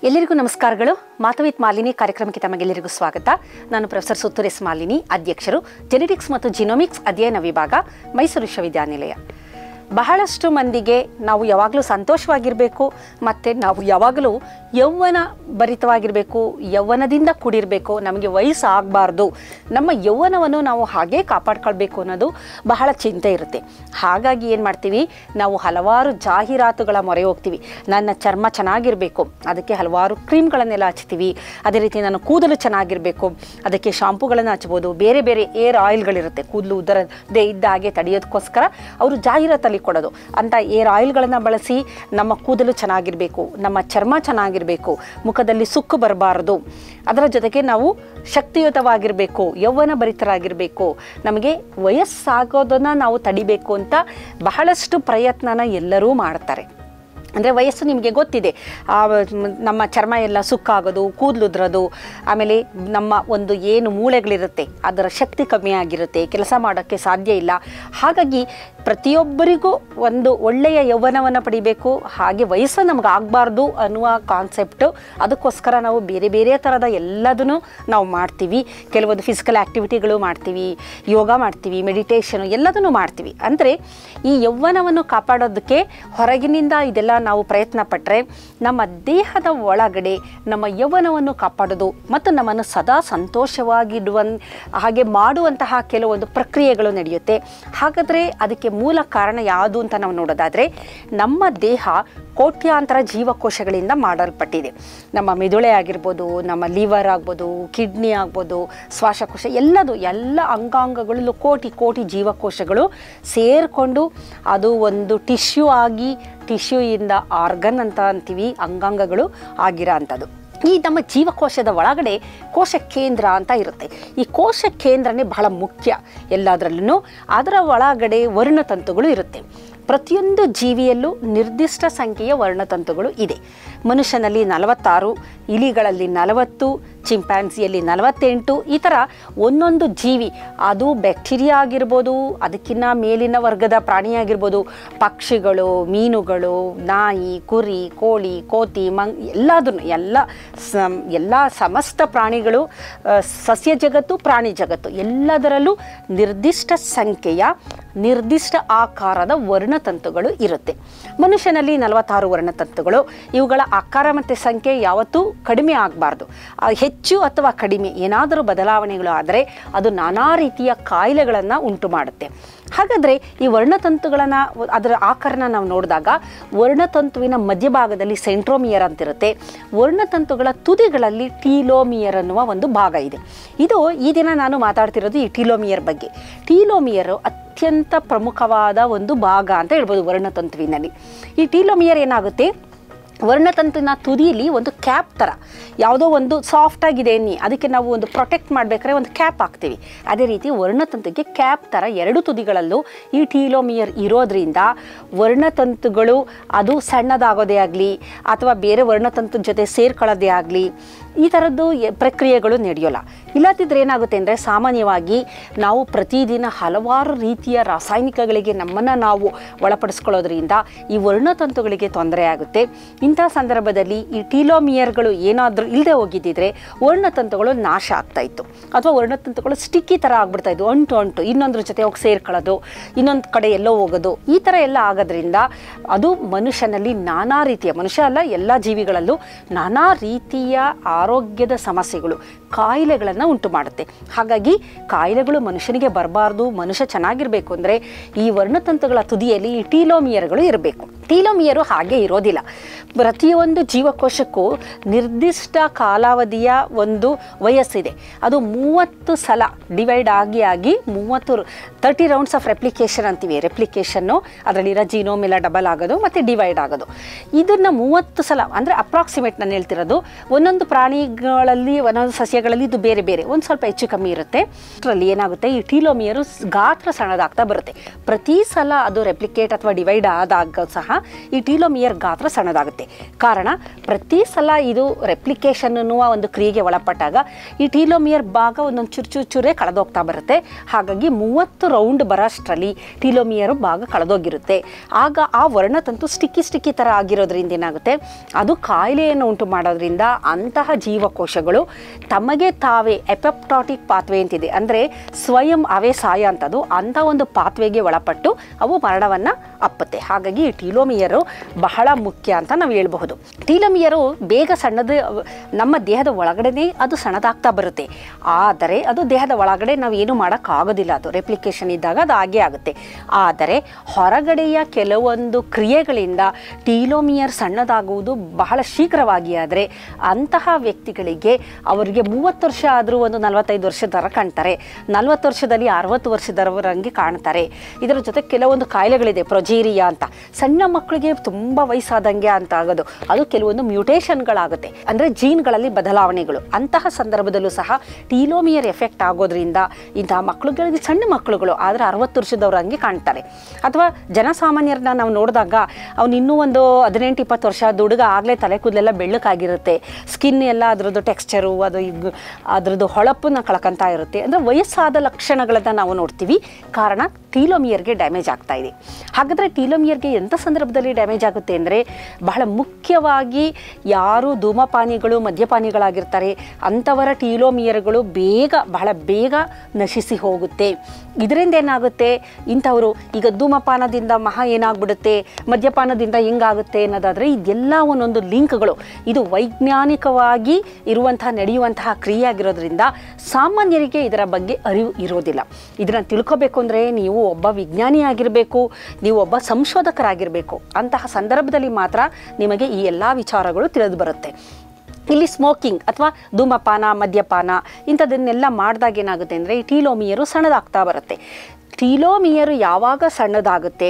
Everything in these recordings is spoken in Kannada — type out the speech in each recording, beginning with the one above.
ಎಲ್ಲರಿಗೂ ನಮಸ್ಕಾರಗಳು. ಮಾತು ವಿತ್ ಮಾಲಿನಿ ಕಾರ್ಯಕ್ರಮಕ್ಕೆ ತಮಗೆಲ್ಲರಿಗೂ ಸ್ವಾಗತ. ನಾನು ಪ್ರೊಫೆಸರ್ ಸುತ್ತೂರ್ ಎಸ್ ಮಾಲಿನಿ, ಅಧ್ಯಕ್ಷರು, ಜೆನೆಟಿಕ್ಸ್ ಮತ್ತು ಜಿನೋಮಿಕ್ಸ್ ಅಧ್ಯಯನ ವಿಭಾಗ, ಮೈಸೂರು ವಿಶ್ವವಿದ್ಯಾನಿಲಯ. ಬಹಳಷ್ಟು ಮಂದಿಗೆ ನಾವು ಯಾವಾಗಲೂ ಸಂತೋಷವಾಗಿರಬೇಕು ಮತ್ತು ನಾವು ಯಾವಾಗಲೂ ಯೌವನ ಭರಿತವಾಗಿರಬೇಕು, ಯೌವನದಿಂದ ಕೂಡಿರಬೇಕು, ನಮಗೆ ವಯಸ್ಸು ಆಗಬಾರ್ದು, ನಮ್ಮ ಯೌವನವನ್ನು ನಾವು ಹಾಗೇ ಕಾಪಾಡ್ಕೊಳ್ಬೇಕು ಅನ್ನೋದು ಬಹಳ ಚಿಂತೆ ಇರುತ್ತೆ. ಹಾಗಾಗಿ ಏನು ಮಾಡ್ತೀವಿ, ನಾವು ಹಲವಾರು ಜಾಹೀರಾತುಗಳ ಮೊರೆ ಹೋಗ್ತೀವಿ. ನನ್ನ ಚರ್ಮ ಚೆನ್ನಾಗಿರಬೇಕು, ಅದಕ್ಕೆ ಹಲವಾರು ಕ್ರೀಮ್ಗಳನ್ನೆಲ್ಲ ಹಚ್ತೀವಿ. ಅದೇ ರೀತಿ ನನ್ನ ಕೂದಲು ಚೆನ್ನಾಗಿರಬೇಕು, ಅದಕ್ಕೆ ಶಾಂಪುಗಳನ್ನು ಹಚ್ಬೋದು. ಬೇರೆ ಬೇರೆ ಏರ್ ಆಯಿಲ್ಗಳಿರುತ್ತೆ, ಕೂದಲು ಉದರದೇ ಇದ್ದ ಹಾಗೆ ತಡೆಯೋದಕ್ಕೋಸ್ಕರ ಅವರು ಜಾಹೀರಾತಲ್ಲಿ ಕೊಡೋದು. ಅಂತ ಏರ್ ಆಯಿಲ್ಗಳನ್ನು ಬಳಸಿ ನಮ್ಮ ಕೂದಲು ಚೆನ್ನಾಗಿರಬೇಕು, ನಮ್ಮ ಚರ್ಮ ಚೆನ್ನಾಗಿರಬೇಕು, ಮುಖದಲ್ಲಿ ಸುಕ್ಕು ಬರಬಾರದು, ಅದರ ಜೊತೆಗೆ ನಾವು ಶಕ್ತಿಯುತವಾಗಿರಬೇಕು, ಯೌವನ ಭರಿತರಾಗಿರಬೇಕು, ನಮಗೆ ವಯಸ್ಸಾಗೋದನ್ನು ನಾವು ತಡಿಬೇಕು ಅಂತ ಬಹಳಷ್ಟು ಪ್ರಯತ್ನನ ಎಲ್ಲರೂ ಮಾಡ್ತಾರೆ. ಅಂದರೆ ವಯಸ್ಸು ನಿಮಗೆ ಗೊತ್ತಿದೆ, ನಮ್ಮ ಚರ್ಮ ಎಲ್ಲ ಸುಕ್ಕಾಗೋದು, ಕೂದಲು ಉದ್ರೋದು, ಆಮೇಲೆ ನಮ್ಮ ಒಂದು ಏನು ಮೂಳೆಗಳಿರುತ್ತೆ ಅದರ ಶಕ್ತಿ ಕಮ್ಮಿ ಆಗಿರುತ್ತೆ, ಕೆಲಸ ಮಾಡೋಕ್ಕೆ ಸಾಧ್ಯ ಇಲ್ಲ. ಹಾಗಾಗಿ ಪ್ರತಿಯೊಬ್ಬರಿಗೂ ಒಂದು ಒಳ್ಳೆಯ ಯೌವನವನ್ನು ಪಡಿಬೇಕು, ಹಾಗೆ ವಯಸ್ಸು ನಮ್ಗೆ ಆಗಬಾರ್ದು ಅನ್ನುವ ಕಾನ್ಸೆಪ್ಟು. ಅದಕ್ಕೋಸ್ಕರ ನಾವು ಬೇರೆ ಬೇರೆ ಥರದ ಎಲ್ಲದನ್ನು ನಾವು ಮಾಡ್ತೀವಿ. ಕೆಲವೊಂದು ಫಿಸಿಕಲ್ ಆ್ಯಕ್ಟಿವಿಟಿಗಳು ಮಾಡ್ತೀವಿ, ಯೋಗ ಮಾಡ್ತೀವಿ, ಮೆಡಿಟೇಷನು ಎಲ್ಲದನ್ನು ಮಾಡ್ತೀವಿ. ಅಂದರೆ ಈ ಯೌವನವನ್ನು ಕಾಪಾಡೋದಕ್ಕೆ ಹೊರಗಿನಿಂದ ಇದೆಲ್ಲ ನಾವು ಪ್ರಯತ್ನ ಪಟ್ಟರೆ ನಮ್ಮ ದೇಹದ ಒಳಗಡೆ ನಮ್ಮ ಯೌವನವನ್ನು ಕಾಪಾಡೋದು ಮತ್ತು ನಮ್ಮನ್ನು ಸದಾ ಸಂತೋಷವಾಗಿಡುವ ಹಾಗೆ ಮಾಡುವಂತಹ ಕೆಲವೊಂದು ಪ್ರಕ್ರಿಯೆಗಳು ನಡೆಯುತ್ತೆ. ಹಾಗಾದರೆ ಅದಕ್ಕೆ ಮೂಲ ಕಾರಣ ಯಾವುದು ಅಂತ ನಾವು ನೋಡೋದಾದರೆ, ನಮ್ಮ ದೇಹ ಕೋಟ್ಯಾಂತರ ಜೀವಕೋಶಗಳಿಂದ ಮಾಡಲ್ಪಟ್ಟಿದೆ. ನಮ್ಮ ಮೆದುಳೆ ಆಗಿರ್ಬೋದು, ನಮ್ಮ ಲಿವರ್ ಆಗ್ಬೋದು, ಕಿಡ್ನಿ ಆಗ್ಬೋದು, ಶ್ವಾಸಕೋಶ, ಎಲ್ಲ ಅಂಗಾಂಗಗಳಲ್ಲೂ ಕೋಟಿ ಕೋಟಿ ಜೀವಕೋಶಗಳು ಸೇರಿಕೊಂಡು ಅದು ಒಂದು ಟಿಶ್ಯೂ ಆಗಿ, ಟಿಶ್ಯೂಯಿಂದ ಆರ್ಗನ್ ಅಂತ ಅಂತೀವಿ, ಅಂಗಾಂಗಗಳು ಆಗಿರೋ ಅಂಥದ್ದು. ಈ ನಮ್ಮ ಜೀವಕೋಶದ ಒಳಗಡೆ ಕೋಶ ಕೇಂದ್ರ ಅಂತ ಇರುತ್ತೆ. ಈ ಕೋಶ ಕೇಂದ್ರನೇ ಬಹಳ ಮುಖ್ಯ ಎಲ್ಲದರಲ್ಲೂ. ಅದರ ಒಳಗಡೆ ವರ್ಣತಂತುಗಳು ಇರುತ್ತೆ. ಪ್ರತಿಯೊಂದು ಜೀವಿಯಲ್ಲೂ ನಿರ್ದಿಷ್ಟ ಸಂಖ್ಯೆಯ ವರ್ಣತಂತುಗಳು ಇದೆ. ಮನುಷ್ಯನಲ್ಲಿ 46, ಇಲಿಗಳಲ್ಲಿ 40, ಚಿಂಪ್ಯಾನ್ಸಿಯಲ್ಲಿ 48. ಈ ಥರ ಒಂದೊಂದು ಜೀವಿ, ಅದು ಬ್ಯಾಕ್ಟೀರಿಯಾ ಆಗಿರ್ಬೋದು, ಅದಕ್ಕಿಂತ ಮೇಲಿನ ವರ್ಗದ ಪ್ರಾಣಿಯಾಗಿರ್ಬೋದು, ಪಕ್ಷಿಗಳು, ಮೀನುಗಳು, ನಾಯಿ, ಕುರಿ, ಕೋಳಿ, ಕೋತಿ, ಎಲ್ಲ ಸಮಸ್ತ ಪ್ರಾಣಿಗಳು, ಸಸ್ಯ ಜಗತ್ತು, ಪ್ರಾಣಿ ಜಗತ್ತು ಎಲ್ಲದರಲ್ಲೂ ನಿರ್ದಿಷ್ಟ ಸಂಖ್ಯೆಯ ನಿರ್ದಿಷ್ಟ ಆಕಾರದ ವರ್ಣತಂತುಗಳು ಇರುತ್ತೆ. ಮನುಷ್ಯನಲ್ಲಿ 46 ವರ್ಣತಂತುಗಳು. ಇವುಗಳ ಆಕಾರ ಮತ್ತು ಸಂಖ್ಯೆ ಯಾವತ್ತೂ ಕಡಿಮೆ ಆಗಬಾರ್ದು. ಹೆಚ್ಚು ಅಥವಾ ಕಡಿಮೆ ಏನಾದರೂ ಬದಲಾವಣೆಗಳು ಆದರೆ ಅದು ನಾನಾ ರೀತಿಯ ಕಾಯಿಲೆಗಳನ್ನು ಉಂಟು ಮಾಡುತ್ತೆ. ಹಾಗಾದರೆ ಈ ವರ್ಣತಂತುಗಳನ್ನು, ಅದರ ಆಕಾರನ ನಾವು ನೋಡಿದಾಗ, ವರ್ಣತಂತುವಿನ ಮಧ್ಯಭಾಗದಲ್ಲಿ ಸೆಂಟ್ರೋಮಿಯರ್ ಅಂತಿರುತ್ತೆ. ವರ್ಣತಂತುಗಳ ತುದಿಗಳಲ್ಲಿ ಟೀಲೋಮಿಯರ್ ಅನ್ನುವ ಒಂದು ಭಾಗ ಇದೆ. ಇದು ಈ ದಿನ ನಾನು ಮಾತಾಡ್ತಿರೋದು ಈ ಟೀಲೋಮಿಯರ್ ಬಗ್ಗೆ. ಟೀಲೋಮಿಯರು ಅತ್ಯಂತ ಪ್ರಮುಖವಾದ ಒಂದು ಭಾಗ ಅಂತ ಹೇಳ್ಬೋದು ವರ್ಣತಂತುವಿನಲ್ಲಿ. ಈ ಟೀಲೋಮಿಯರ್ ಏನಾಗುತ್ತೆ, ವರ್ಣತಂತುವಿನ ತುದಿಯಲ್ಲಿ ಒಂದು ಕ್ಯಾಪ್ ಥರ ಯಾವುದೋ ಒಂದು ಸಾಫ್ಟಾಗಿದೆ ಎನ್ನಿ, ಅದಕ್ಕೆ ನಾವು ಒಂದು ಪ್ರೊಟೆಕ್ಟ್ ಮಾಡಬೇಕಾದ್ರೆ ಒಂದು ಕ್ಯಾಪ್ ಹಾಕ್ತೀವಿ. ಅದೇ ರೀತಿ ವರ್ಣತಂತುಗೆ ಕ್ಯಾಪ್ ಥರ ಎರಡು ತುದಿಗಳಲ್ಲೂ ಈ ಟೀಲೋಮಿಯರ್ ಇರೋದ್ರಿಂದ ವರ್ಣತಂತುಗಳು ಅದು ಸಣ್ಣದಾಗೋದೇ ಆಗಲಿ ಅಥವಾ ಬೇರೆ ವರ್ಣತಂತು ಜೊತೆ ಸೇರ್ಕೊಳ್ಳೋದೇ ಆಗಲಿ, ಈ ಥರದ್ದು ಪ್ರಕ್ರಿಯೆಗಳು ನಡೆಯೋಲ್ಲ. ಇಲ್ಲದಿದ್ದರೆ ಏನಾಗುತ್ತೆ ಅಂದರೆ, ಸಾಮಾನ್ಯವಾಗಿ ನಾವು ಪ್ರತಿದಿನ ಹಲವಾರು ರೀತಿಯ ರಾಸಾಯನಿಕಗಳಿಗೆ ನಮ್ಮನ್ನು ನಾವು ಒಳಪಡಿಸ್ಕೊಳ್ಳೋದ್ರಿಂದ ಈ ವರ್ಣತಂತುಗಳಿಗೆ ತೊಂದರೆ ಆಗುತ್ತೆ. ಇಂಥ ಸಂದರ್ಭದಲ್ಲಿ ಈ ಟೀಲೋಮಿಯರ್ಗಳು ಏನಾದರೂ ಇಲ್ಲದೆ ಹೋಗಿದ್ದಿದ್ರೆ ವರ್ಣತಂತುಗಳು ನಾಶ ಆಗ್ತಾಯಿತ್ತು, ಅಥವಾ ವರ್ಣತಂತುಗಳು ಸ್ಟಿಕ್ಕಿ ಥರ ಆಗ್ಬಿಡ್ತಾಯಿದ್ವು, ಅಂಟು ಇನ್ನೊಂದ್ರ ಜೊತೆ ಹೋಗಿ ಸೇರ್ಕೊಳ್ಳೋದು, ಇನ್ನೊಂದು ಕಡೆ ಎಲ್ಲೋ ಹೋಗೋದು, ಈ ಥರ ಎಲ್ಲ ಆಗೋದ್ರಿಂದ ಅದು ಮನುಷ್ಯನಲ್ಲಿ ನಾನಾ ರೀತಿಯ, ಮನುಷ್ಯ ಅಲ್ಲ ಎಲ್ಲ ಜೀವಿಗಳಲ್ಲೂ ನಾನಾ ರೀತಿಯ ಆರೋಗ್ಯದ ಸಮಸ್ಯೆಗಳು, ಕಾಯಿಲೆಗಳನ್ನು ಉಂಟು ಮಾಡುತ್ತೆ. ಹಾಗಾಗಿ ಕಾಯಿಲೆಗಳು ಮನುಷ್ಯನಿಗೆ ಬರಬಾರ್ದು, ಮನುಷ್ಯ ಚೆನ್ನಾಗಿರಬೇಕು ಅಂದರೆ ಈ ವರ್ಣತಂತುಗಳ ತುದಿಯಲ್ಲಿ ಈ ಟೀಲೋಮಿಯರ್ಗಳು ಇರಬೇಕು. ಟೀಲೋಮಿಯರು ಹಾಗೆ ಇರೋದಿಲ್ಲ. ಪ್ರತಿಯೊಂದು ಜೀವಕೋಶಕ್ಕೂ ನಿರ್ದಿಷ್ಟ ಕಾಲಾವಧಿಯ ಒಂದು ವಯಸ್ಸಿದೆ. ಅದು 30 ಸಲ ಡಿವೈಡ್ ಆಗಿ 30 ರೌಂಡ್ಸ್ ಆಫ್ ರೆಪ್ಲಿಕೇಶನ್ ಅಂತೀವಿ. ರೆಪ್ಲಿಕೇಶನ್ನು ಅದರಲ್ಲಿರೋ ಜೀನೋಮ್ ಎಲ್ಲ ಡಬಲ್ ಆಗೋದು ಮತ್ತು ಡಿವೈಡ್ ಆಗೋದು. ಇದನ್ನು 30 ಸಲ ಅಂದರೆ ಅಪ್ರಾಕ್ಸಿಮೇಟ್ ನಾನು ಹೇಳ್ತಿರೋದು. ಒಂದೊಂದು ಪ್ರಾಣಿ ಪ್ರಾಣಿಗಳಲ್ಲಿ ಒಂದೊಂದು ಸಸ್ಯಗಳಲ್ಲಿ ಇದು ಬೇರೆ ಬೇರೆ ಒಂದು ಸ್ವಲ್ಪ ಹೆಚ್ಚು ಕಮ್ಮಿ ಇರುತ್ತೆ. ಅಷ್ಟರಲ್ಲಿ ಏನಾಗುತ್ತೆ, ಈ ಟೀಲೋಮಿಯರು ಗಾತ್ರ ಸಣ್ಣದಾಗ್ತಾ ಬರುತ್ತೆ. ಪ್ರತಿ ಸಲ ಅದು ರೆಪ್ಲಿಕೇಟ್ ಅಥವಾ ಡಿವೈಡ್ ಆದಾಗ ಸಹ ಈ ಟೀಲೋಮಿಯರ್ ಗಾತ್ರ ಸಣ್ಣದಾಗುತ್ತೆ. ಕಾರಣ ಪ್ರತಿ ಸಲ ಇದು ರೆಪ್ಲಿಕೇಶನ್ ಅನ್ನುವ ಒಂದು ಕ್ರಿಯೆಗೆ ಒಳಪಟ್ಟಾಗ ಈ ಟೀಲೋಮಿಯರ್ ಭಾಗ ಒಂದೊಂದು ಚೂರೇ ಕಳೆದೋಗ್ತಾ ಬರುತ್ತೆ. ಹಾಗಾಗಿ 30 ರೌಂಡ್ ಬರೋಷ್ಟರಲ್ಲಿ ಟೀಲೋಮಿಯರ್ ಭಾಗ ಕಳೆದೋಗಿರುತ್ತೆ. ಆಗ ಆ ವರ್ಣತಂತು ಸ್ಟಿಕ್ಕಿ ಥರ ಆಗಿರೋದ್ರಿಂದ ಏನಾಗುತ್ತೆ, ಅದು ಕಾಯಿಲೆಯನ್ನು ಉಂಟು ಮಾಡೋದ್ರಿಂದ ಅಂತಹ ಜೀವಕೋಶಗಳು ತಮಗೆ ತಾವೇ ಎಪೆಪ್ಟಾಟಿಕ್ ಪಾತ್ವೆ ಅಂತಿದೆ, ಅಂದರೆ ಸ್ವಯಂ ಅವೇ ಸಾಯ ಅಂತದ್ದು, ಅಂಥ ಒಂದು ಪಾತ್ವೆಗೆ ಒಳಪಟ್ಟು ಅವು ಮರಣವನ್ನು ಅಪ್ಪತ್ತೆ. ಹಾಗಾಗಿ ಈ ಟೀಲೋಮಿಯರು ಬಹಳ ಮುಖ್ಯ ಅಂತ ನಾವು ಹೇಳ್ಬಹುದು. ಟೀಲೋಮಿಯರು ಬೇಗ ಸಣ್ಣದು, ನಮ್ಮ ದೇಹದ ಒಳಗಡೆನೇ ಅದು ಸಣ್ಣದಾಗ್ತಾ ಬರುತ್ತೆ. ಆದರೆ ಅದು ದೇಹದ ಒಳಗಡೆ ನಾವು ಏನು ಮಾಡೋಕ್ಕಾಗೋದಿಲ್ಲ, ಅದು ರೆಪ್ಲಿಕೇಶನ್ ಇದ್ದಾಗ ಅದು ಹಾಗೇ ಆಗುತ್ತೆ. ಆದರೆ ಹೊರಗಡೆಯ ಕೆಲವೊಂದು ಕ್ರಿಯೆಗಳಿಂದ ಟೀಲೋಮಿಯರ್ ಸಣ್ಣದಾಗುವುದು ಬಹಳ ಶೀಘ್ರವಾಗಿ. ಆದರೆ ಅಂತಹ ವ್ಯಕ್ತಿಗಳಿಗೆ ಅವರಿಗೆ 30 ವರ್ಷ ಆದರೂ ಒಂದು 45 ವರ್ಷದವರ ಕಾಣ್ತಾರೆ, 40 ವರ್ಷದಲ್ಲಿ 60 ವರ್ಷದವರಂಗೆ ಕಾಣ್ತಾರೆ. ಇದರ ಜೊತೆ ಕೆಲವೊಂದು ಕಾಯಿಲೆಗಳಿದೆ, ಪ್ರೊಜೀರಿಯಾ ಅಂತ, ಸಣ್ಣ ಮಕ್ಕಳಿಗೆ ತುಂಬ ವಯಸ್ಸಾದಂಗೆ ಅಂತ ಆಗೋದು, ಅದು ಕೆಲವೊಂದು ಮ್ಯೂಟೇಷನ್ಗಳಾಗುತ್ತೆ, ಅಂದರೆ ಜೀನ್ಗಳಲ್ಲಿ ಬದಲಾವಣೆಗಳು. ಅಂತಹ ಸಂದರ್ಭದಲ್ಲೂ ಸಹ ಟೀಲೋಮಿಯರ್ ಎಫೆಕ್ಟ್ ಆಗೋದ್ರಿಂದ ಇಂತಹ ಮಕ್ಕಳುಗಳಿಗೆ, ಸಣ್ಣ ಮಕ್ಕಳುಗಳು ಆದರೆ 60 ವರ್ಷದವ್ರು ಹಂಗೆ ಕಾಣ್ತಾರೆ. ಅಥವಾ ಜನಸಾಮಾನ್ಯರನ್ನ ನಾವು ನೋಡಿದಾಗ ಅವ್ನು ಇನ್ನೂ ಒಂದು 18-20 ವರ್ಷ ಹುಡುಗ, ಆಗಲೇ ತಲೆ ಕೂದಲೆಲ್ಲ ಬೆಳ್ಳಕ್ಕಾಗಿರುತ್ತೆ, ಸ್ಕಿನ್ ಎಲ್ಲ ಅದರದ್ದು ಟೆಕ್ಸ್ಚರು, ಅದು ಅದರದ್ದು ಹೊಳಪನ್ನ ಕಳ್ಕೊತಾ ಇರುತ್ತೆ. ಅಂದರೆ ವಯಸ್ಸಾದ ಲಕ್ಷಣಗಳನ್ನು ನಾವು ನೋಡ್ತೀವಿ. ಕಾರಣ ಟೀಲೋಮಿಯರ್ಗೆ ಡ್ಯಾಮೇಜ್ ಆಗ್ತಾ ಇದೆ. ಹಾಗಾದರೆ ಟೀಲೋಮಿಯರ್ಗೆ ಎಂಥ ಸಂದರ್ಭದಲ್ಲಿ ಡ್ಯಾಮೇಜ್ ಆಗುತ್ತೆ ಅಂದರೆ, ಬಹಳ ಮುಖ್ಯವಾಗಿ ಯಾರು ಧೂಮಪಾನಿಗಳು, ಮದ್ಯಪಾನಿಗಳಾಗಿರ್ತಾರೆ ಅಂಥವರ ಟೀಲೋಮಿಯರ್ಗಳು ಬಹಳ ಬೇಗ ನಶಿಸಿ ಹೋಗುತ್ತೆ. ಇದರಿಂದ ಏನಾಗುತ್ತೆ, ಇಂಥವರು ಈಗ ಧೂಮಪಾನದಿಂದ ಏನಾಗ್ಬಿಡುತ್ತೆ, ಮದ್ಯಪಾನದಿಂದ ಹೆಂಗಾಗುತ್ತೆ ಅನ್ನೋದಾದರೆ, ಇದೆಲ್ಲ ಒಂದೊಂದು ಲಿಂಕ್ಗಳು, ಇದು ವೈಜ್ಞಾನಿಕವಾಗಿ ನಡೆಯುವಂತಹ ಕ್ರಿಯೆ ಆಗಿರೋದ್ರಿಂದ ಸಾಮಾನ್ಯರಿಗೆ ಇದರ ಬಗ್ಗೆ ಅರಿವು ಇರೋದಿಲ್ಲ. ಇದನ್ನು ತಿಳ್ಕೋಬೇಕು ಅಂದರೆ ನೀವು ಒಬ್ಬ ವಿಜ್ಞಾನಿ ಆಗಿರಬೇಕು, ನೀವು ಒಬ್ಬ ಸಂಶೋಧಕರಾಗಿರಬೇಕು. ಅಂತಹ ಸಂದರ್ಭದಲ್ಲಿ ಮಾತ್ರ ನಿಮಗೆ ಈ ಎಲ್ಲ ವಿಚಾರಗಳು ತಿಳಿದು ಬರುತ್ತೆ. ಇಲ್ಲಿ ಸ್ಮೋಕಿಂಗ್ ಅಥವಾ ಧೂಮಪಾನ, ಮದ್ಯಪಾನ ಇಂಥದನ್ನೆಲ್ಲ ಮಾಡಿದಾಗ ಏನಾಗುತ್ತೆ ಅಂದರೆ, ಈ ಟೀಲೋಮಿಯರು ಸಣ್ಣದಾಗ್ತಾ ಬರುತ್ತೆ. ಟೀಲೋಮಿಯರು ಯಾವಾಗ ಸಣ್ಣದಾಗುತ್ತೆ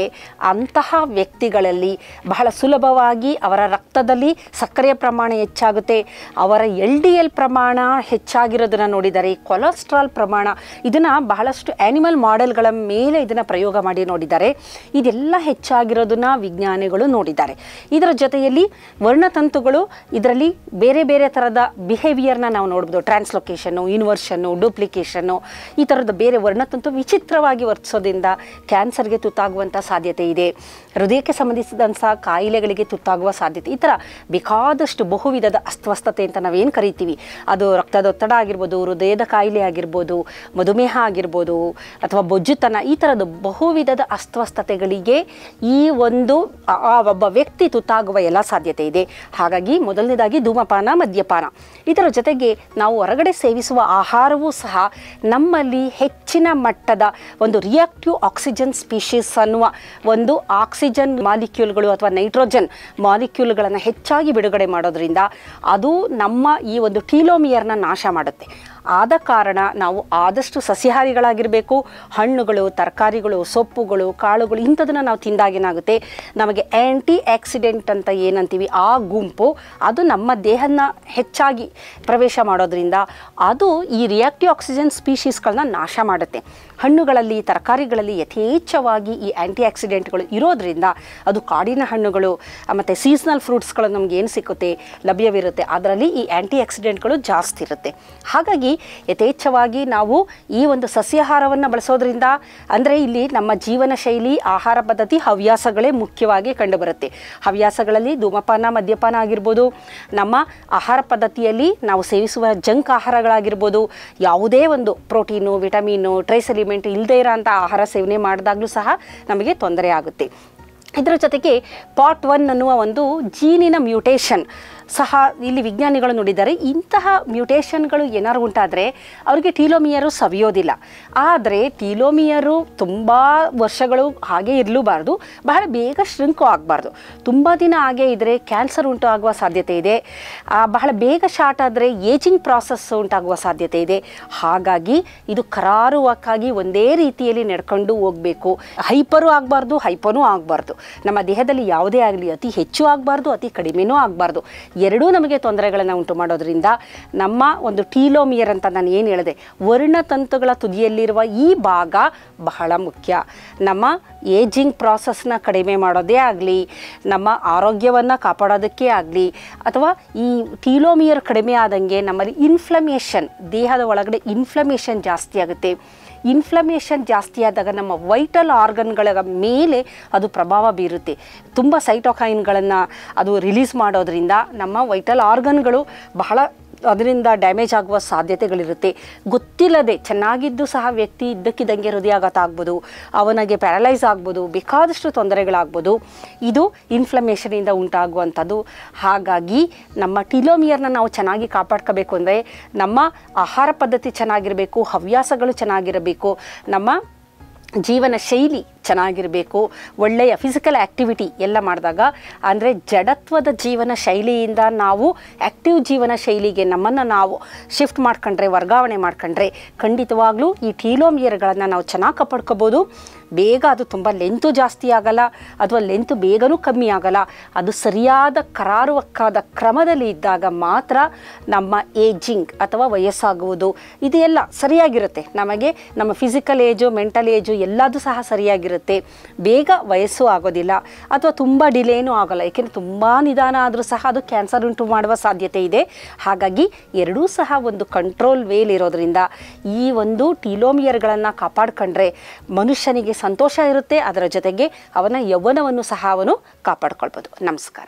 ಅಂತಹ ವ್ಯಕ್ತಿಗಳಲ್ಲಿ ಬಹಳ ಸುಲಭವಾಗಿ ಅವರ ರಕ್ತದಲ್ಲಿ ಸಕ್ಕರೆಯ ಪ್ರಮಾಣ ಹೆಚ್ಚಾಗುತ್ತೆ, ಅವರ LDL ಪ್ರಮಾಣ ಹೆಚ್ಚಾಗಿರೋದನ್ನು ನೋಡಿದ್ದಾರೆ, ಕೊಲೆಸ್ಟ್ರಾಲ್ ಪ್ರಮಾಣ, ಇದನ್ನು ಬಹಳಷ್ಟು ಆ್ಯನಿಮಲ್ ಮಾಡೆಲ್ಗಳ ಮೇಲೆ ಇದನ್ನು ಪ್ರಯೋಗ ಮಾಡಿ ನೋಡಿದ್ದಾರೆ. ಇದೆಲ್ಲ ಹೆಚ್ಚಾಗಿರೋದನ್ನು ವಿಜ್ಞಾನಿಗಳು ನೋಡಿದ್ದಾರೆ. ಇದರ ಜೊತೆಯಲ್ಲಿ ವರ್ಣತಂತುಗಳು, ಇದರಲ್ಲಿ ಬೇರೆ ಬೇರೆ ಥರದ ಬಿಹೇವಿಯರ್ನ ನಾವು ನೋಡ್ಬೋದು, ಟ್ರಾನ್ಸ್ಲೊಕೇಶನ್ನು, ಇನ್ವರ್ಷನ್ನು, ಡೂಪ್ಲಿಕೇಶನ್ನು, ಈ ಥರದ ಬೇರೆ ವರ್ಣತಂತು ವಿಚಿತ್ರವಾಗಿ ವರ್ತಿಸೋದ್ರಿಂದ ಕ್ಯಾನ್ಸರ್ಗೆ ತುತ್ತಾಗುವಂಥ ಸಾಧ್ಯತೆ ಇದೆ, ಹೃದಯಕ್ಕೆ ಸಂಬಂಧಿಸಿದಂಥ ಕಾಯಿಲೆಗಳಿಗೆ ತುತ್ತಾಗುವ ಸಾಧ್ಯತೆ, ಈ ಥರ ಬೇಕಾದಷ್ಟು ಬಹುವಿಧದ ಅಸ್ವಸ್ಥತೆ ಅಂತ ನಾವೇನು ಕರಿತೀವಿ, ಅದು ರಕ್ತದೊತ್ತಡ ಆಗಿರ್ಬೋದು, ಹೃದಯದ ಕಾಯಿಲೆ ಆಗಿರ್ಬೋದು, ಮಧುಮೇಹ ಆಗಿರ್ಬೋದು, ಅಥವಾ ಬೊಜ್ಜುತನ, ಈ ಥರದ ಬಹುವಿಧದ ಅಸ್ವಸ್ಥತೆಗಳಿಗೆ ಈ ಒಂದು ಒಬ್ಬ ವ್ಯಕ್ತಿ ತುತ್ತಾಗುವ ಎಲ್ಲ ಸಾಧ್ಯತೆ ಇದೆ. ಹಾಗಾಗಿ ಮೊದಲನೇದಾಗಿ ಧೂಮಪಾನ, ಮದ್ಯಪಾನ, ಇದರ ಜೊತೆಗೆ ನಾವು ಹೊರಗಡೆ ಸೇವಿಸುವ ಆಹಾರವೂ ಸಹ ನಮ್ಮಲ್ಲಿ ಹೆಚ್ಚಿನ ಮಟ್ಟದ ಒಂದು ರಿಯಾಕ್ಟಿವ್ ಆಕ್ಸಿಜನ್ ಸ್ಪೀಷೀಸ್ ಅನ್ನುವ ಒಂದು ಆಕ್ಸಿಜನ್ ಮಾಲಿಕ್ಯೂಲ್ಗಳು ಅಥವಾ ನೈಟ್ರೋಜನ್ ಮಾಲಿಕ್ಯೂಲ್ಗಳನ್ನು ಹೆಚ್ಚಾಗಿ ಬಿಡುಗಡೆ ಮಾಡೋದ್ರಿಂದ ಅದು ನಮ್ಮ ಈ ಒಂದು ಟೀಲೋಮಿಯರ್ನ ನಾಶ ಮಾಡುತ್ತೆ. ಆದ ಕಾರಣ ನಾವು ಆದಷ್ಟು ಸಸ್ಯಾಹಾರಿಗಳಾಗಿರಬೇಕು. ಹಣ್ಣುಗಳು, ತರಕಾರಿಗಳು, ಸೊಪ್ಪುಗಳು, ಕಾಳುಗಳು ಇಂಥದನ್ನು ನಾವು ತಿಂದಾಗೇನಾಗುತ್ತೆ, ನಮಗೆ ಆ್ಯಂಟಿ ಆಕ್ಸಿಡೆಂಟ್ ಅಂತ ಏನಂತೀವಿ ಆ ಗುಂಪು ಅದು ನಮ್ಮ ದೇಹನ ಹೆಚ್ಚಾಗಿ ಪ್ರವೇಶ ಮಾಡೋದ್ರಿಂದ ಅದು ಈ ರಿಯಾಕ್ಟಿವ್ ಆಕ್ಸಿಜನ್ ಸ್ಪೀಷೀಸ್ಗಳನ್ನ ನಾಶ ಮಾಡುತ್ತೆ. ಹಣ್ಣುಗಳಲ್ಲಿ, ತರಕಾರಿಗಳಲ್ಲಿ ಯಥೇಚ್ಛವಾಗಿ ಈ ಆ್ಯಂಟಿ ಆಕ್ಸಿಡೆಂಟ್ಗಳು ಇರೋದ್ರಿಂದ ಅದು ಕಾಡಿನ ಹಣ್ಣುಗಳು ಮತ್ತು ಸೀಸನಲ್ ಫ್ರೂಟ್ಸ್ಗಳು ನಮ್ಗೆ ಏನು ಸಿಕ್ಕುತ್ತೆ, ಲಭ್ಯವಿರುತ್ತೆ, ಅದರಲ್ಲಿ ಈ ಆ್ಯಂಟಿ ಆಕ್ಸಿಡೆಂಟ್ಗಳು ಜಾಸ್ತಿ ಇರುತ್ತೆ. ಹಾಗಾಗಿ ಯಥೇಚ್ಛವಾಗಿ ನಾವು ಈ ಒಂದು ಸಸ್ಯಾಹಾರವನ್ನು ಬಳಸೋದ್ರಿಂದ, ಅಂದರೆ ಇಲ್ಲಿ ನಮ್ಮ ಜೀವನ ಶೈಲಿ, ಆಹಾರ ಪದ್ಧತಿ, ಹವ್ಯಾಸಗಳೇ ಮುಖ್ಯವಾಗಿ ಕಂಡುಬರುತ್ತೆ. ಹವ್ಯಾಸಗಳಲ್ಲಿ ಧೂಮಪಾನ, ಮದ್ಯಪಾನ ಆಗಿರ್ಬೋದು, ನಮ್ಮ ಆಹಾರ ಪದ್ಧತಿಯಲ್ಲಿ ನಾವು ಸೇವಿಸುವ ಜಂಕ್ ಆಹಾರಗಳಾಗಿರ್ಬೋದು, ಯಾವುದೇ ಒಂದು ಪ್ರೋಟೀನು, ವಿಟಮಿನು, ಟ್ರೇಸ್ ಎಲಿಮೆಂಟ್ ಇಲ್ಲದೇ ಇರೋಂಥ ಆಹಾರ ಸೇವನೆ ಮಾಡಿದಾಗಲೂ ಸಹ ನಮಗೆ ತೊಂದರೆ ಆಗುತ್ತೆ. ಇದರ ಜೊತೆಗೆ ಪಾರ್ಟ್ 1 ಅನ್ನುವ ಒಂದು ಜೀನಿನ ಮ್ಯೂಟೇಷನ್ ಸಹ ಇಲ್ಲಿ ವಿಜ್ಞಾನಿಗಳು ನೋಡಿದ್ದಾರೆ. ಇಂತಹ ಮ್ಯೂಟೇಷನ್ಗಳು ಏನಾರು ಉಂಟಾದರೆ ಅವರಿಗೆ ಟೀಲೋಮಿಯರು ಸವಿಯೋದಿಲ್ಲ. ಆದರೆ ಟೀಲೋಮಿಯರು ತುಂಬ ವರ್ಷಗಳು ಹಾಗೆ ಇರಲೂಬಾರ್ದು, ಬಹಳ ಬೇಗ ಶ್ರಿಂಕು ಆಗಬಾರ್ದು. ತುಂಬ ದಿನ ಹಾಗೆ ಇದ್ದರೆ ಕ್ಯಾನ್ಸರ್ ಉಂಟು ಆಗುವ ಸಾಧ್ಯತೆ ಇದೆ. ಬಹಳ ಬೇಗ ಶಾರ್ಟ್ ಆದರೆ ಏಜಿಂಗ್ ಪ್ರಾಸೆಸ್ ಉಂಟಾಗುವ ಸಾಧ್ಯತೆ ಇದೆ. ಹಾಗಾಗಿ ಇದು ಕರಾರುವಕ್ಕಾಗಿ ಒಂದೇ ರೀತಿಯಲ್ಲಿ ನಡ್ಕೊಂಡು ಹೋಗಬೇಕು. ಹೈಪರು ಆಗಬಾರ್ದು, ಹೈಪೋನೂ ಆಗಬಾರ್ದು. ನಮ್ಮ ದೇಹದಲ್ಲಿ ಯಾವುದೇ ಆಗಲಿ ಅತಿ ಹೆಚ್ಚು ಆಗಬಾರ್ದು, ಅತಿ ಕಡಿಮೆನೂ ಆಗಬಾರ್ದು. ಎರಡೂ ನಮಗೆ ತೊಂದರೆಗಳನ್ನು ಉಂಟು ಮಾಡೋದ್ರಿಂದ ನಮ್ಮ ಒಂದು ಟೀಲೋಮಿಯರ್ ಅಂತ ನಾನು ಏನು ಹೇಳಿದೆ, ವರ್ಣತಂತುಗಳ ತುದಿಯಲ್ಲಿರುವ ಈ ಭಾಗ ಬಹಳ ಮುಖ್ಯ. ನಮ್ಮ ಏಜಿಂಗ್ ಪ್ರಾಸೆಸ್ನ ಕಡಿಮೆ ಮಾಡೋದೇ ಆಗಲಿ, ನಮ್ಮ ಆರೋಗ್ಯವನ್ನು ಕಾಪಾಡೋದಕ್ಕೆ ಆಗಲಿ, ಅಥವಾ ಈ ಟೀಲೋಮಿಯರ್ ಕಡಿಮೆ ಆದಂಗೆ ನಮ್ಮಲ್ಲಿ ಇನ್ಫ್ಲಮೇಷನ್, ದೇಹದ ಒಳಗಡೆ ಇನ್ಫ್ಲಮೇಷನ್ ಜಾಸ್ತಿ ಆಗುತ್ತೆ. ಇನ್ಫ್ಲಮೇಷನ್ ಜಾಸ್ತಿ ಆದಾಗ ನಮ್ಮ ವೈಟಲ್ ಆರ್ಗನ್ಗಳ ಮೇಲೆ ಅದು ಪ್ರಭಾವ ಬೀರುತ್ತೆ. ತುಂಬ ಸೈಟೋಕೈನ್ಗಳನ್ನು ಅದು ರಿಲೀಸ್ ಮಾಡೋದ್ರಿಂದ ನಮ್ಮ ವೈಟಲ್ ಆರ್ಗನ್ಗಳು ಬಹಳ ಅದರಿಂದ ಡ್ಯಾಮೇಜ್ ಆಗುವ ಸಾಧ್ಯತೆಗಳಿರುತ್ತೆ. ಗೊತ್ತಿಲ್ಲದೆ ಚೆನ್ನಾಗಿದ್ದು ಸಹ ವ್ಯಕ್ತಿ ಇದ್ದಕ್ಕಿದ್ದಂಗೆ ಹೃದಯಾಘಾತ ಆಗ್ಬೋದು, ಅವನಿಗೆ ಪ್ಯಾರಲೈಸ್ ಆಗ್ಬೋದು, ಬೇಕಾದಷ್ಟು ತೊಂದರೆಗಳಾಗ್ಬೋದು. ಇದು ಇನ್ಫ್ಲಮೇಷನಿಂದ ಉಂಟಾಗುವಂಥದ್ದು. ಹಾಗಾಗಿ ನಮ್ಮ ಟೀಲೋಮಿಯರ್ನ ನಾವು ಚೆನ್ನಾಗಿ ಕಾಪಾಡ್ಕೋಬೇಕು ಅಂದರೆ ನಮ್ಮ ಆಹಾರ ಪದ್ಧತಿ ಚೆನ್ನಾಗಿರಬೇಕು, ಹವ್ಯಾಸಗಳು ಚೆನ್ನಾಗಿರಬೇಕು, ನಮ್ಮ ಜೀವನ ಶೈಲಿ ಚೆನ್ನಾಗಿರಬೇಕು, ಒಳ್ಳೆಯ ಫಿಸಿಕಲ್ ಆ್ಯಕ್ಟಿವಿಟಿ ಎಲ್ಲ ಮಾಡಿದಾಗ, ಅಂದರೆ ಜಡತ್ವದ ಜೀವನ ಶೈಲಿಯಿಂದ ನಾವು ಆ್ಯಕ್ಟಿವ್ ಜೀವನ ಶೈಲಿಗೆ ನಮ್ಮನ್ನು ನಾವು ಶಿಫ್ಟ್ ಮಾಡ್ಕೊಂಡ್ರೆ, ವರ್ಗಾವಣೆ ಮಾಡ್ಕೊಂಡ್ರೆ ಖಂಡಿತವಾಗ್ಲೂ ಈ ಟೀಲೋಮಿಯರ್ಗಳನ್ನು ನಾವು ಚೆನ್ನಾಗಿ ಕಾಪಾಡ್ಕೋಬೋದು. ಬೇಗ ಅದು ತುಂಬ ಲೆಂತು ಜಾಸ್ತಿ ಆಗಲ್ಲ, ಅಥವಾ ಲೆಂತು ಬೇಗನೂ ಕಮ್ಮಿ ಆಗಲ್ಲ. ಅದು ಸರಿಯಾದ ಕರಾರುವಕ್ಕಾದ ಕ್ರಮದಲ್ಲಿ ಇದ್ದಾಗ ಮಾತ್ರ ನಮ್ಮ ಏಜಿಂಗ್ ಅಥವಾ ವಯಸ್ಸಾಗುವುದು ಇದೆಲ್ಲ ಸರಿಯಾಗಿರುತ್ತೆ. ನಮಗೆ ನಮ್ಮ ಫಿಸಿಕಲ್ ಏಜು, ಮೆಂಟಲ್ ಏಜು ಎಲ್ಲದೂ ಸಹ ಸರಿಯಾಗಿರುತ್ತೆ. ಬೇಗ ವಯಸ್ಸು ಆಗೋದಿಲ್ಲ, ಅಥವಾ ತುಂಬ ಡಿಲೇನೂ ಆಗೋಲ್ಲ. ಏಕೆಂದರೆ ತುಂಬ ನಿಧಾನ ಆದರೂ ಸಹ ಅದು ಕ್ಯಾನ್ಸರ್ ಉಂಟು ಮಾಡುವ ಸಾಧ್ಯತೆ ಇದೆ. ಹಾಗಾಗಿ ಎರಡೂ ಸಹ ಒಂದು ಕಂಟ್ರೋಲ್ ವೇಲಿರೋದ್ರಿಂದ ಈ ಒಂದು ಟೀಲೋಮಿಯರ್ಗಳನ್ನು ಕಾಪಾಡ್ಕೊಂಡ್ರೆ ಮನುಷ್ಯನಿಗೆ ಸಂತೋಷ ಇರುತ್ತೆ, ಅದರ ಜೊತೆಗೆ ಅವನ ಯೌವನವನ್ನು ಸಹ ಅವನು ಕಾಪಾಡ್ಕೊಳ್ಬೋದು. ನಮಸ್ಕಾರ.